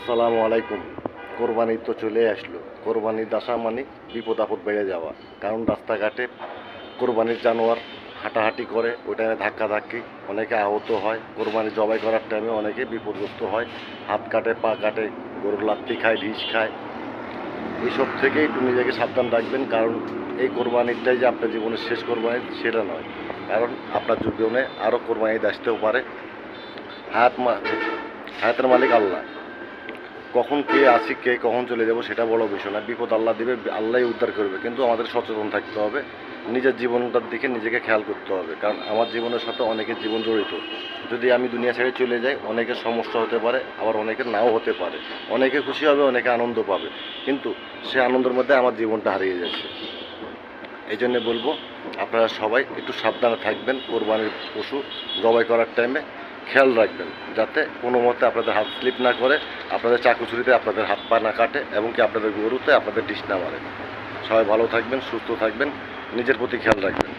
আসসালামু আলাইকুম। কোরবানি তো চলে আসলো। কোরবানির আসা মানে বিপদ আপদ বেড়ে যাওয়া। কারণ রাস্তাঘাটে কোরবানির জানোয়ার হাঁটাহাঁটি করে, ওই টাইমে ধাক্কাধাক্কি, অনেকে আহত হয়। কোরবানি জবাই করার টাইমে অনেকে বিপদগ্রস্ত হয়, হাত কাটে, পা কাটে, গরুর লাত্তি খায়, ঢিস খায়। এইসব থেকে একটু নিজেকে সাবধান রাখবেন, কারণ এই কোরবানিটাই যে আপনার জীবনের শেষ কোরবানি সেটা নয়। কারণ আপনার জীবনে আরও কোরবানি আসতেও পারে। হায়াতের মালিক আল্লাহ। কখন কে আসি, কে কখন চলে যাব সেটা বড় বিষয় না। বিপদ আল্লাহ দেবে, আল্লাহই উদ্ধার করবে। কিন্তু আমাদের সচেতন থাকতে হবে, নিজের জীবনটার দিকে নিজেকে খেয়াল করতে হবে। কারণ আমার জীবনের সাথে অনেকের জীবন জড়িত। যদি আমি দুনিয়া ছেড়ে চলে যাই, অনেকের সমস্যা হতে পারে, আবার অনেকের নাও হতে পারে। অনেকে খুশি হবে, অনেকে আনন্দ পাবে, কিন্তু সে আনন্দের মধ্যে আমার জীবনটা হারিয়ে যাচ্ছে। এই জন্যে বলবো, আপনারা সবাই একটু সাবধানে থাকবেন। কোরবানির পশু জবাই করার টাইমে খেয়াল রাখবেন, যাতে কোনো মতে আপনাদের হাত স্লিপ না করে, আপনাদের চাকু ছুরিতে আপনাদের হাত পা না কাটে, এবং কি আপনাদের গরুতে আপনাদের ডিশ না মারে। সবাই ভালো থাকবেন, সুস্থ থাকবেন, নিজের প্রতি খেয়াল রাখবেন।